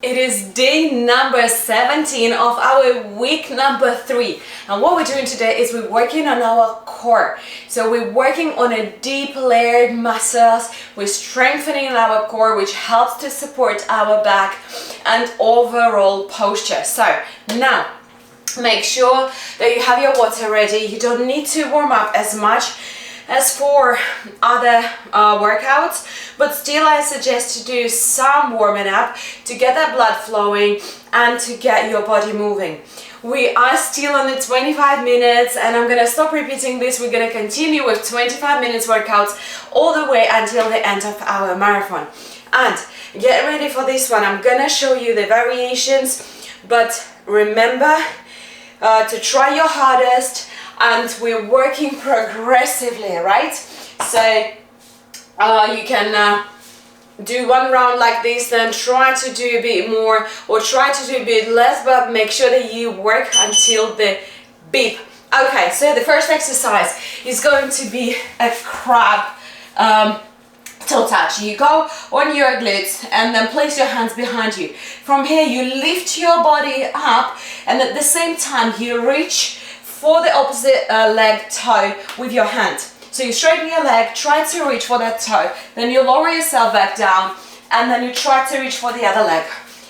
It is day number 17 of our week number 3, and what we're doing today is we're working on our core. So we're working on a deep layered muscles. We're strengthening our core, which helps to support our back and overall posture. So now make sure that you have your water ready. You don't need to warm up as much as for other workouts, but still I suggest to do some warming up to get that blood flowing and to get your body moving. We are still on the 25 minutes and I'm gonna stop repeating this. We're gonna continue with 25 minutes workouts all the way until the end of our marathon. And get ready for this one. I'm gonna show you the variations, but remember to try your hardest, and we're working progressively, right? So you can do one round like this, then try to do a bit more or try to do a bit less, but make sure that you work until the beep. Okay, so the first exercise is going to be a crab toe touch. You go on your glutes and then place your hands behind you. From here you lift your body up and at the same time you reach for the opposite leg toe with your hand. So you straighten your leg, try to reach for that toe, then you lower yourself back down and then you try to reach for the other leg.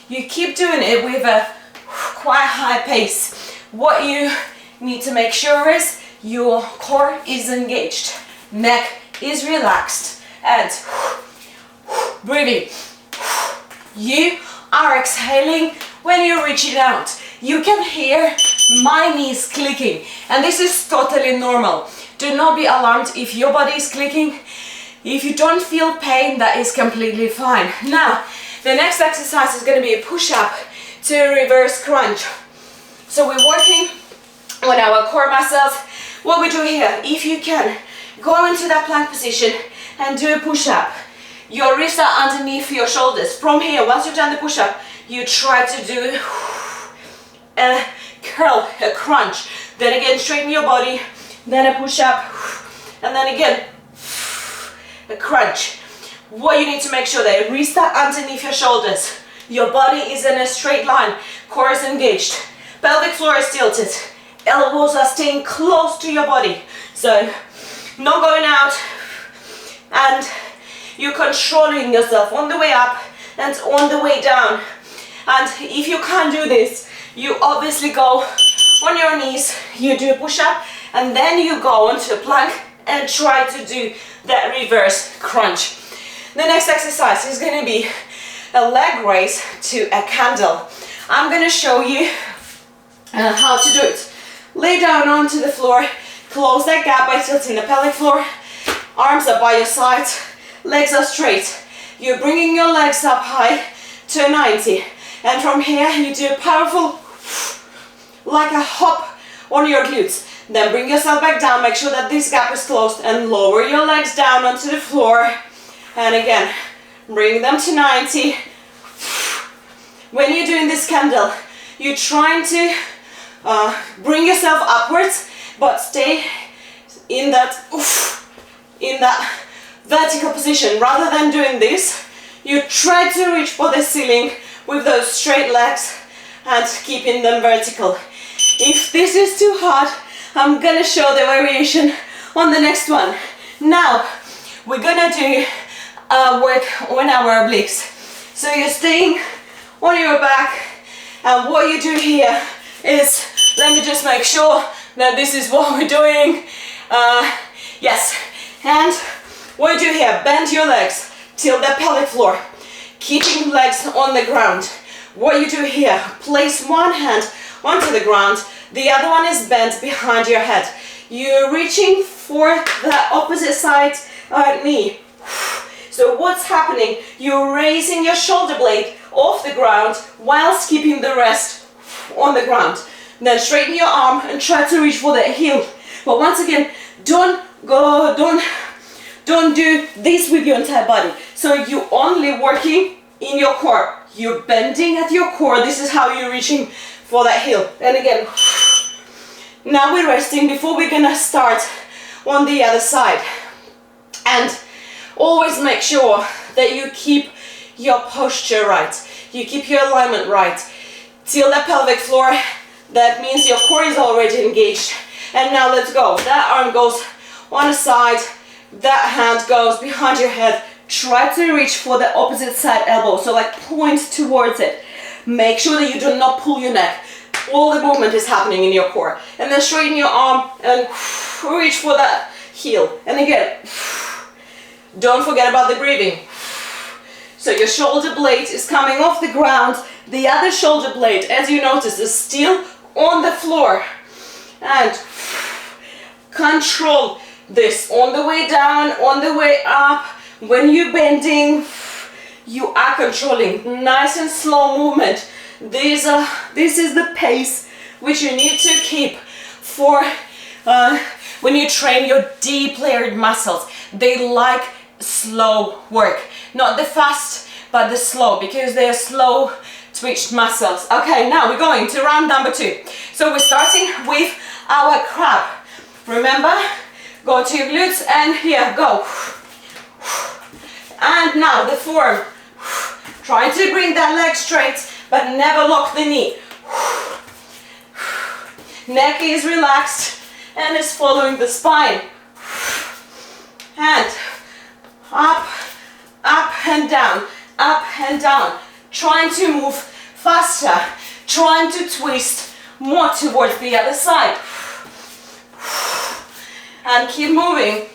You keep doing it with a quite high pace. What you need to make sure is your core is engaged, neck is relaxed, and breathing. You are exhaling when you're reaching out. You can hear my knees clicking, and this is totally normal. Do not be alarmed if your body is clicking. If you don't feel pain, that is completely fine. Now, the next exercise is going to be a push-up to reverse crunch. So we're working on our core muscles. What we do here, if you can, go into that plank position and do a push-up. Your wrists are underneath your shoulders. From here, once you've done the push-up, you try to do a curl, a crunch. Then again, straighten your body, then a push-up, and then again, a crunch. What you need to make sure that your wrists are underneath your shoulders. Your body is in a straight line, core is engaged, pelvic floor is tilted, elbows are staying close to your body. So, not going out, and you're controlling yourself on the way up and on the way down. And if you can't do this, you obviously go on your knees, you do a push-up, and then you go onto a plank and try to do that reverse crunch. The next exercise is going to be a leg raise to a candle. I'm going to show you how to do it. Lay down onto the floor, close that gap by tilting the pelvic floor, arms are by your side, legs are straight. You're bringing your legs up high to 90, and from here you do a powerful, like a hop on your glutes. Then bring yourself back down, make sure that this gap is closed, and lower your legs down onto the floor. And again, bring them to 90. When you're doing this candle, you're trying to bring yourself upwards, but stay in that vertical position. Rather than doing this, you try to reach for the ceiling with those straight legs and keeping them vertical. If this is too hard, I'm gonna show the variation on the next one. Now, we're gonna do work on our obliques. So you're staying on your back, and what you do here is, let me just make sure that this is what we're doing. Yes, and what you do here, bend your legs till the pelvic floor, keeping legs on the ground. What you do here, place one hand onto the ground, the other one is bent behind your head. You're reaching for the opposite side knee. So what's happening? You're raising your shoulder blade off the ground whilst keeping the rest on the ground. Then straighten your arm and try to reach for the heel. But once again, don't do this with your entire body. So you're only working in your core. You're bending at your core. This is how you're reaching for that heel. And again, now we're resting before we're gonna start on the other side. And always make sure that you keep your posture right. You keep your alignment right. Till the pelvic floor. That means your core is already engaged. And now let's go. That arm goes on the side. That hand goes behind your head. Try to reach for the opposite side elbow. So like point towards it. Make sure that you do not pull your neck. All the movement is happening in your core. And then straighten your arm and reach for that heel. And again, don't forget about the breathing. So your shoulder blade is coming off the ground. The other shoulder blade, as you notice, is still on the floor. And control this on the way down, on the way up. When you're bending, you are controlling. Nice and slow movement. This is the pace which you need to keep for when you train your deep layered muscles. They like slow work, not the fast but the slow, because they are slow twitched muscles. Okay, now we're going to round number 2. So we're starting with our crab. Remember, go to your glutes and here, go. And now the form. Try to bring that leg straight, but never lock the knee. Neck is relaxed and is following the spine. And up, up and down, up and down. Trying to move faster, trying to twist more towards the other side. And keep moving.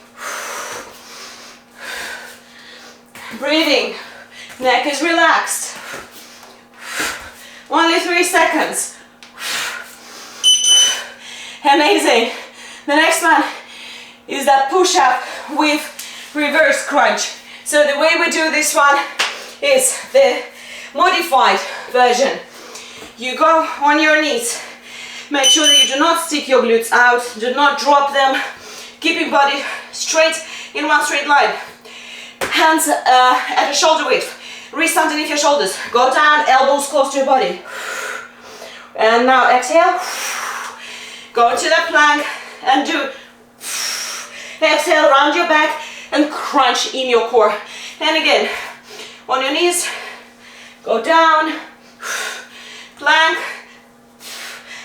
Breathing. Neck is relaxed. Only 3 seconds. Amazing. The next one is that push-up with reverse crunch. So the way we do this one is the modified version. You go on your knees. Make sure that you do not stick your glutes out. Do not drop them. Keep your body straight in one straight line. Hands at a shoulder width. Wrists underneath your shoulders. Go down, elbows close to your body. And now exhale. Go to the plank and do. Exhale, round your back and crunch in your core. And again, on your knees. Go down. Plank.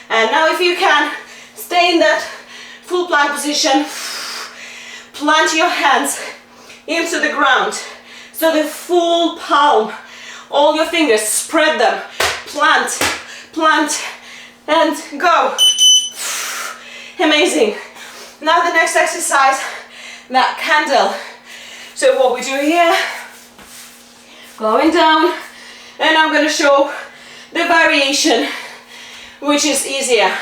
And now if you can, stay in that full plank position. Plant your hands into the ground. So the full palm, all your fingers, spread them. Plant, plant, and go. Amazing. Now the next exercise, that candle. So what we do here, going down, and I'm going to show the variation, which is easier.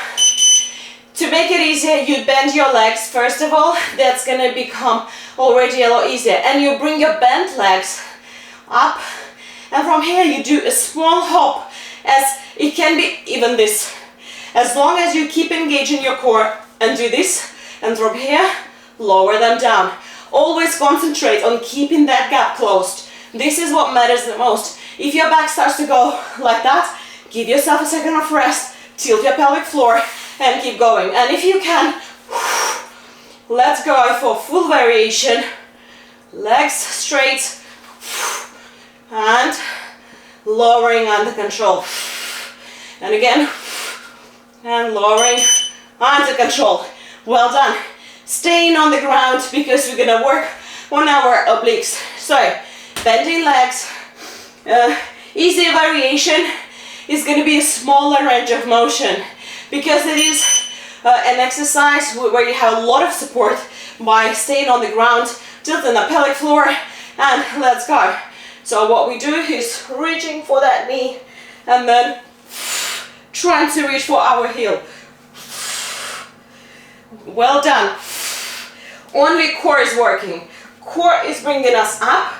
To make it easier, you bend your legs first of all. That's going to become already a lot easier. And you bring your bent legs up. And from here you do a small hop, as it can be even this. As long as you keep engaging your core and do this. And from here, lower them down. Always concentrate on keeping that gap closed. This is what matters the most. If your back starts to go like that, give yourself a second of rest. Tilt your pelvic floor and keep going. And if you can, let's go for full variation. Legs straight and lowering under control. And again, and lowering under control. Well done. Staying on the ground because we're gonna work on our obliques. So, bending legs. Easier variation is gonna be a smaller range of motion, because it is an exercise where you have a lot of support by staying on the ground, tilting the pelvic floor, and let's go. So what we do is reaching for that knee and then trying to reach for our heel. Well done. Only core is working. Core is bringing us up,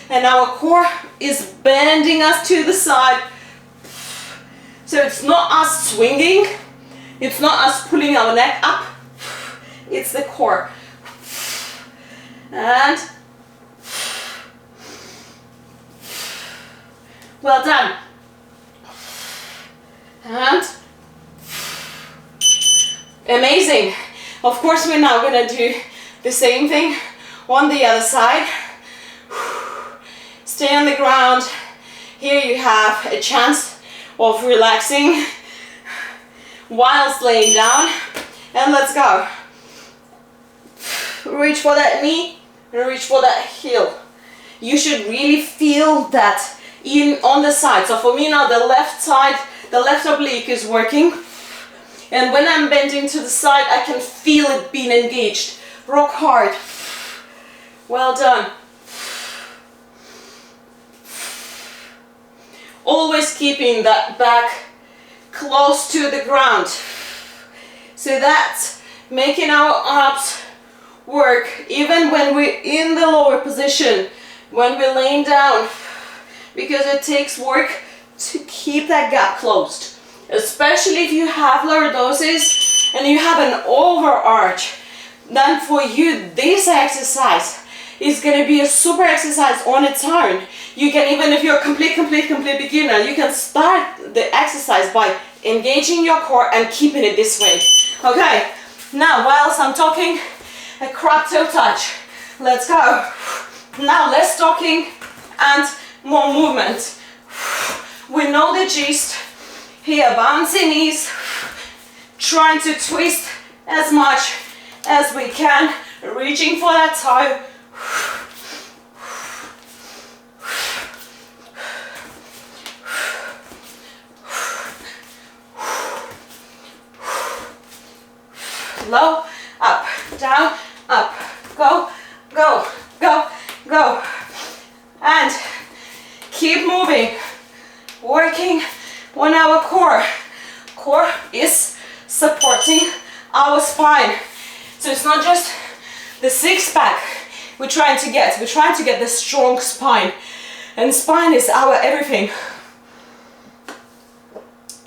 and our core is bending us to the side. So it's not us swinging. It's not us pulling our neck up. It's the core. And well done. And amazing. Of course, we're now going to do the same thing on the other side. Stay on the ground Here you have a chance of relaxing whilst laying down. And let's go. Reach for that knee and reach for that heel. You should really feel that in on the side. So for me now, the left side, the left oblique is working. And when I'm bending to the side, I can feel it being engaged. Rock hard. Well done. Always keeping that back close to the ground. So that's making our abs work even when we're in the lower position, when we're laying down, because it takes work to keep that gap closed. Especially if you have lordosis and you have an overarch, then for you this exercise is going to be a super exercise on its own. You can, even if you're a complete beginner, you can start the exercise by engaging your core and keeping it this way. Okay, now whilst I'm talking, a crab toe touch. Let's go. Now less talking and more movement. We know the gist. Here, bouncy knees, trying to twist as much as we can, reaching for that toe. Low, up, down, up, go, go, go, go. And keep moving, working on our core. Core is supporting our spine. So it's not just the six pack we're trying to get the strong spine. And spine is our everything.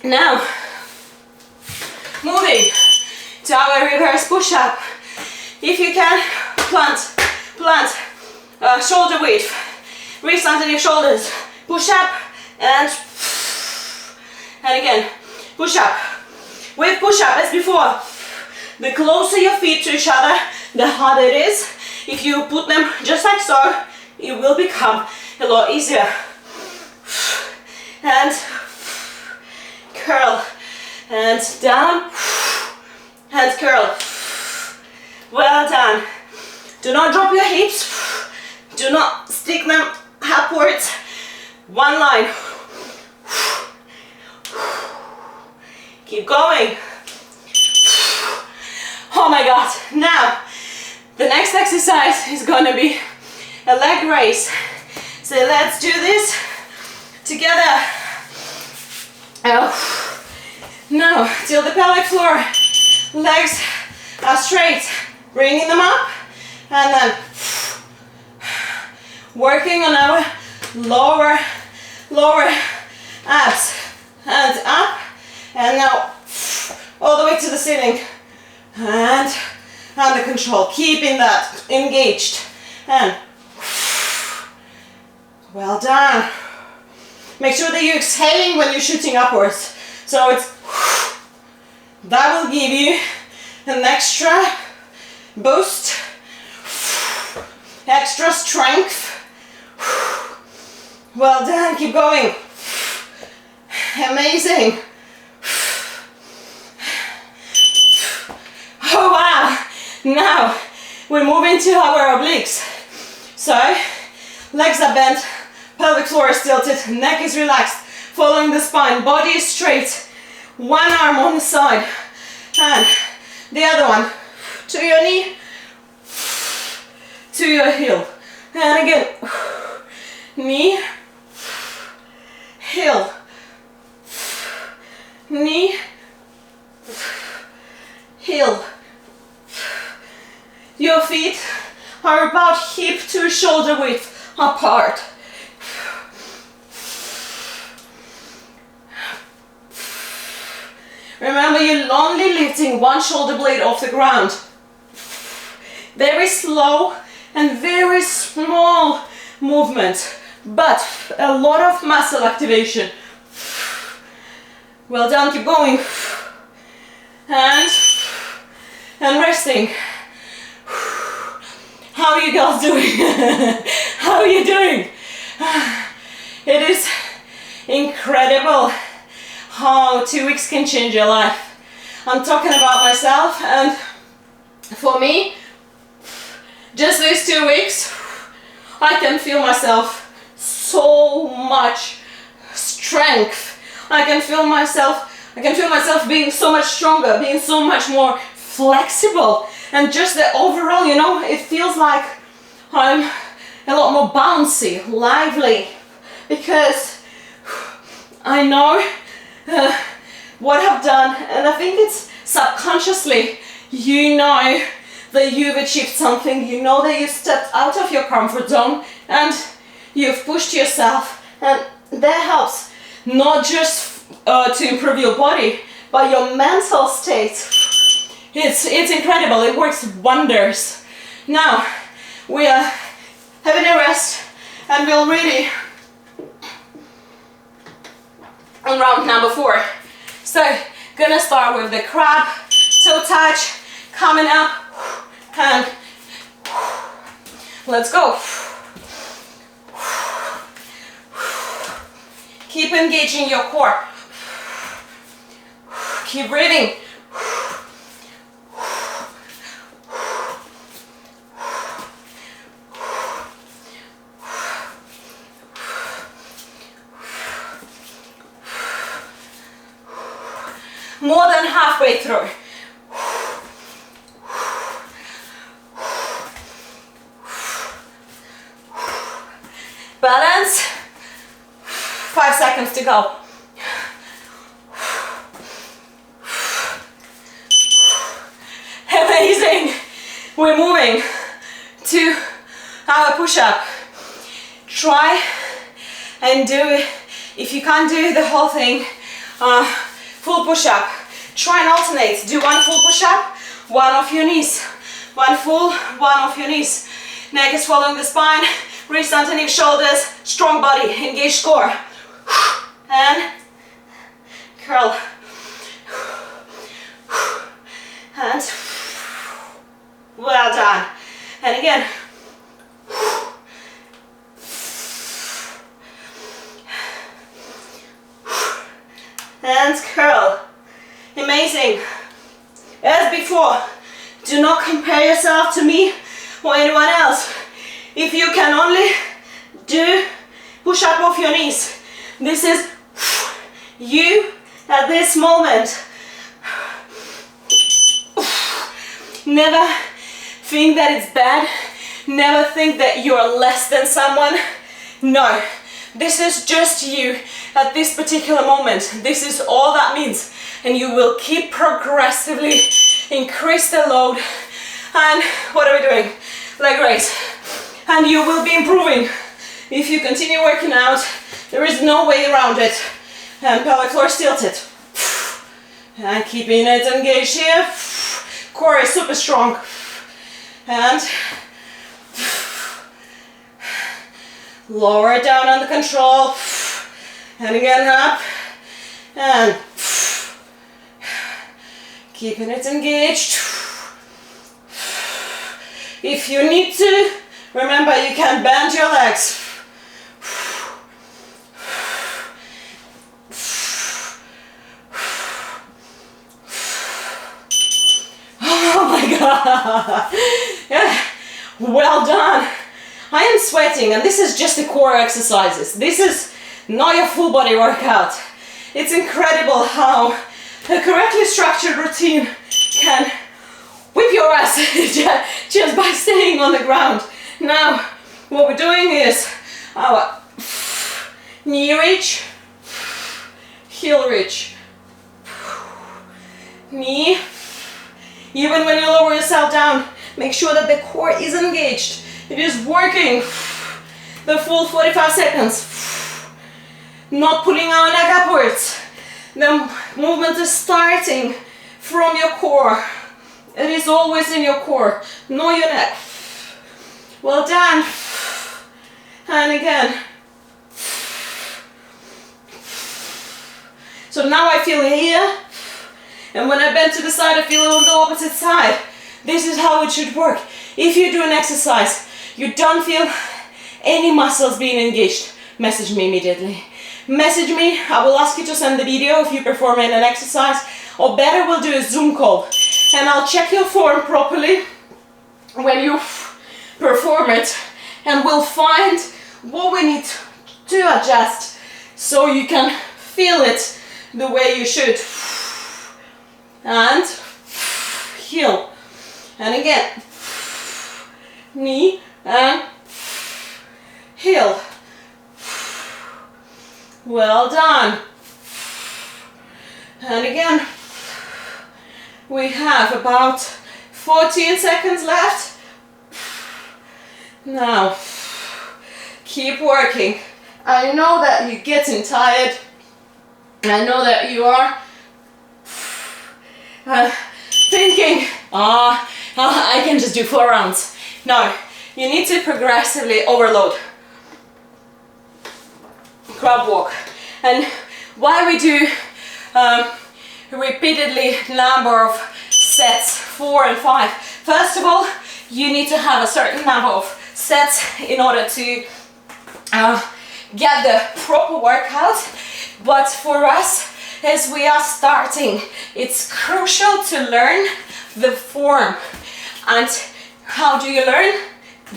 Now, moving to our reverse push-up. If you can, plant, shoulder width, wrists underneath shoulders, push up and again, push up. With push up as before, the closer your feet to each other, the harder it is. If you put them just like so, it will become a lot easier. And curl, and down, and curl. Well done. Do not drop your hips. Do not stick them upwards. One line. Keep going. Oh my God. Now, the next exercise is going to be a leg raise. So let's do this together. Oh. Now, till the pelvic floor. Legs are straight. Bringing them up. And then working on our lower abs. Hands up. And now all the way to the ceiling. And under control. Keeping that engaged. And well done. Make sure that you're exhaling when you're shooting upwards. So it's that will give you an extra boost, extra strength. Well done, keep going. Amazing. Oh wow. Now we're moving to our obliques. So legs are bent, pelvic floor is tilted, neck is relaxed, following the spine, body is straight. One arm on the side and the other one to your knee, to your heel. And again, knee, heel, knee, heel. Your feet are about hip to shoulder width apart. Remember, you're only lifting one shoulder blade off the ground. Very slow and very small movement, but a lot of muscle activation. Well done, keep going. And resting. How are you girls doing? How are you doing? It is incredible how 2 weeks can change your life. I'm talking about myself, and for me, just these 2 weeks, I can feel myself so much strength. I can feel myself being so much stronger, being so much more flexible, and just the overall, you know, it feels like I'm a lot more bouncy, lively, because I know what I've done, and I think it's subconsciously, you know that you've achieved something, you know that you stepped out of your comfort zone and you've pushed yourself, and that helps not just to improve your body, but your mental state. It's incredible, it works wonders. Now we are having a rest, and we'll really on round number 4. So gonna start with the crab, toe touch, coming up, and let's go. Keep engaging your core. Keep breathing. More than halfway through. Balance. 5 seconds to go. Amazing. We're moving to our push-up. Try and do it. If you can't do the whole thing, full push-up. Try and alternate. Do one full push-up, one off your knees. One full, one off your knees. Neck is following the spine. Wrists underneath shoulders. Strong body. Engage core. And curl. And well done. And again. And curl. Amazing. As before, do not compare yourself to me or anyone else. If you can only do push up off your knees, this is you at this moment. Never think that it's bad. Never think that you're less than someone. No, this is just you at this particular moment. This is all that means. And you will keep progressively increase the load. And what are we doing? Leg raise. And you will be improving. If you continue working out, there is no way around it. And pelvic floor is tilted. And keeping it engaged here. Core is super strong. And lower it down under control. And again up. And keeping it engaged. If you need to, remember you can bend your legs. Oh my God! Yeah. Well done. I am sweating, and this is just the core exercises. This is not your full body workout. It's incredible how a correctly structured routine can whip your ass just by staying on the ground. Now, what we're doing is our knee reach, heel reach, knee. Even when you lower yourself down, make sure that the core is engaged. It is working the full 45 seconds. Not pulling our neck upwards. The movement is starting from your core. It is always in your core, not your neck. Well done. And again. So now I feel here, and when I bend to the side, I feel it on the opposite side. This is how it should work. If you do an exercise, you don't feel any muscles being engaged, message me immediately. message me. I will ask you to send the video if you perform in an exercise, or better, we'll do a Zoom call and I'll check your form properly when you perform it, and we'll find what we need to adjust so you can feel it the way you should. And heel, and again, knee and heel. Well done. And again, we have about 14 seconds left. Now, keep working. I know that you're getting tired. I know that you are thinking, I can just do 4 rounds. No, you need to progressively overload. Crab walk. And why we do repeatedly number of sets, 4 and 5. First of all, you need to have a certain number of sets in order to get the proper workout. But for us, as we are starting, it's crucial to learn the form. And how do you learn?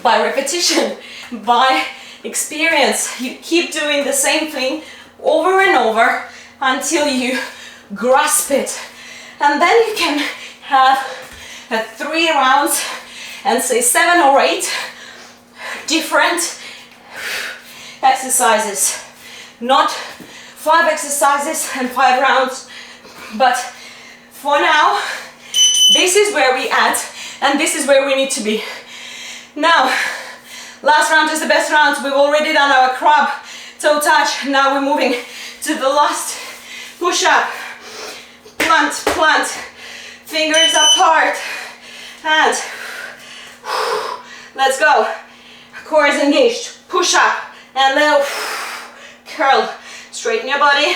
By repetition, by experience. You keep doing the same thing over and over until you grasp it. And then you can have 3 rounds and say 7 or 8 different exercises. Not 5 exercises and 5 rounds, but for now, this is where we at, and this is where we need to be. Now, last round is the best round. We've already done our crab toe touch. Now we're moving to the last push-up. Plant, plant, fingers apart, and let's go. Core is engaged. Push up, and then curl. Straighten your body,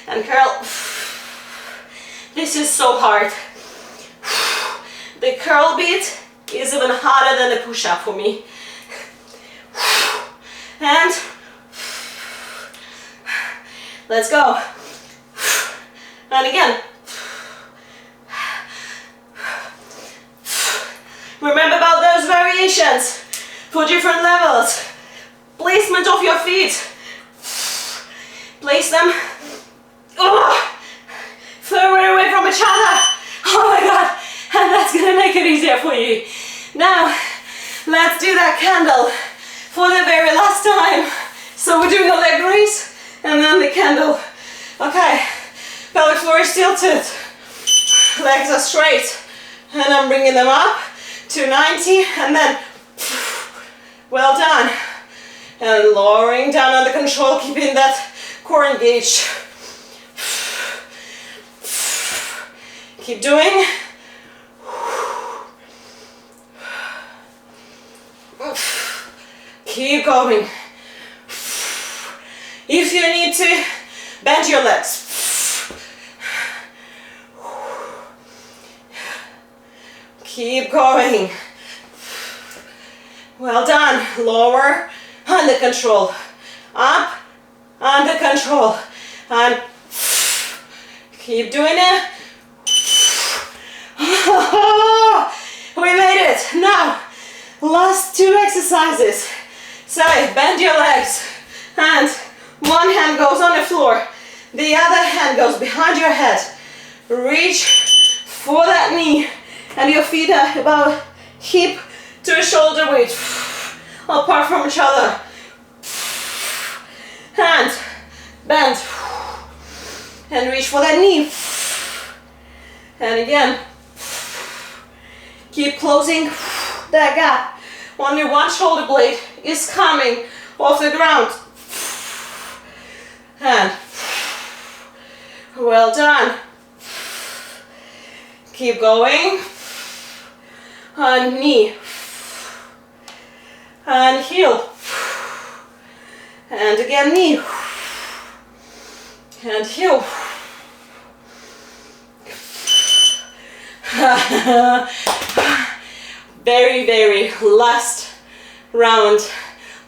and curl. This is so hard. The curl beat is even harder than the push-up for me. And let's go. And again. Remember about those variations for different levels. Placement of your feet. Place them further away from each other. Oh my god, and that's gonna make it easier for you. Now, let's do that candle for the very last time. So we're doing a leg raise and then the candle. Okay, pelvic floor is tilted, legs are straight, and I'm bringing them up to 90, and then well done. And lowering down under control, keeping that core engaged. Keep doing. Keep going. If you need to, bend your legs. Keep going. Well done. Lower, under control. Up, under control. And keep doing it. We made it. Now, last 2 exercises. So, bend your legs. And one hand goes on the floor. The other hand goes behind your head. Reach for that knee. And your feet are about hip to shoulder width, apart from each other. And bend. And reach for that knee. And again. Keep closing that gap. Only one shoulder blade is coming off the ground. And well done. Keep going. And knee. And heel. And again knee. And heel. Very last round,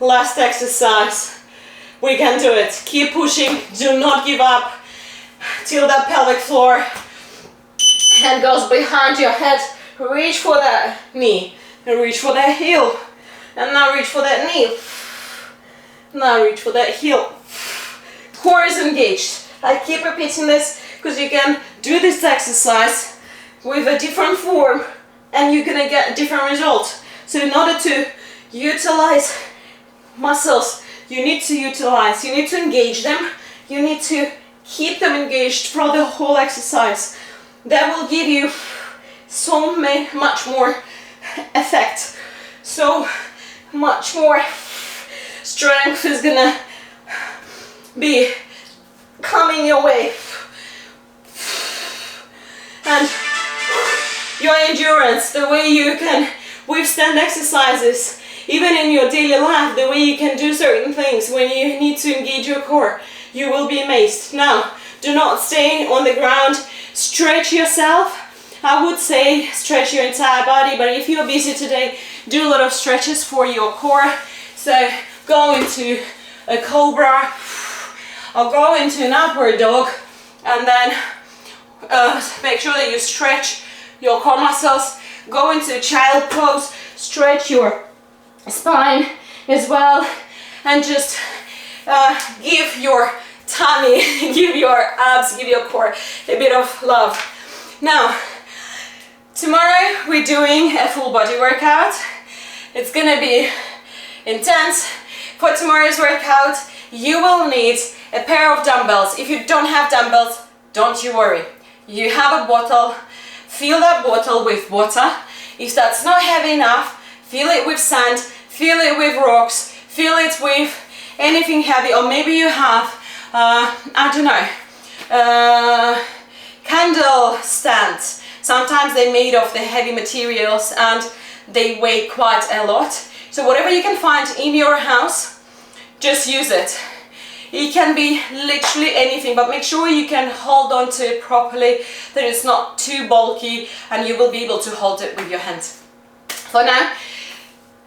last exercise. We can do it. Keep pushing. Do not give up till that pelvic floor. Hand goes behind your head. Reach for that knee. And reach for that heel. And now reach for that knee. Now reach for that heel. Core is engaged. I keep repeating this because you can do this exercise with a different form and you're gonna get different results. So in order to utilize muscles, you need to engage them, you need to keep them engaged throughout the whole exercise. That will give you so much more effect, so much more strength is gonna be coming your way, and your endurance, the way you can withstand exercises, even in your daily life, the way you can do certain things when you need to engage your core, you will be amazed. Now, do not stay on the ground, stretch yourself. I would say stretch your entire body, but if you're busy today, do a lot of stretches for your core. So go into a cobra or go into an upward dog, and then make sure that you stretch your core muscles. Go into child pose, stretch your spine as well, and just give your tummy, give your abs, give your core a bit of love. Now, tomorrow we're doing a full body workout. It's gonna be intense. For tomorrow's workout, you will need a pair of dumbbells. If you don't have dumbbells, don't you worry. You have a bottle, fill that bottle with water. If that's not heavy enough, fill it with sand, fill it with rocks, fill it with anything heavy, or maybe you have, I don't know, candle stands. Sometimes they're made of the heavy materials and they weigh quite a lot. So whatever you can find in your house, just use it. It can be literally anything, but make sure you can hold on to it properly, that it's not too bulky, and you will be able to hold it with your hands. For now,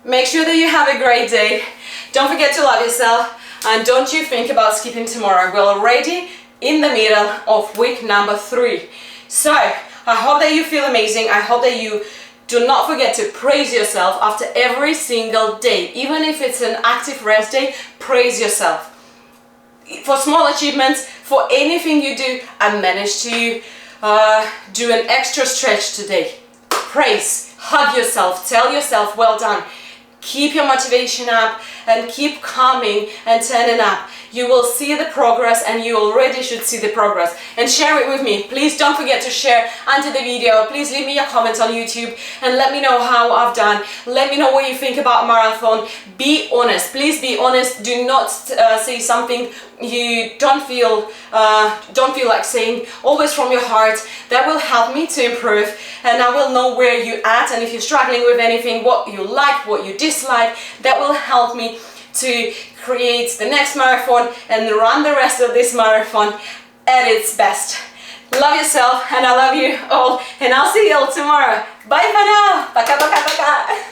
make sure that you have a great day. Don't forget to love yourself, and don't you think about skipping tomorrow. We're already in the middle of week number 3. So I hope that you feel amazing. I hope that you do not forget to praise yourself after every single day. Even if it's an active rest day, praise yourself. For small achievements, for anything you do, I managed to do an extra stretch today. Praise, hug yourself, tell yourself well done. Keep your motivation up and keep coming and turning up. You will see the progress, and you already should see the progress. And share it with me. Please don't forget to share under the video. Please leave me a comment on YouTube and let me know how I've done. Let me know what you think about marathon. Be honest. Please be honest. Do not say something you don't feel like saying. Always from your heart. That will help me to improve, and I will know where you're at, and if you're struggling with anything, what you like, what you dislike. That will help me to create the next marathon and run the rest of this marathon at its best. Love yourself, and I love you all, and I'll see you all tomorrow. Bye for now. Пока, пока, пока.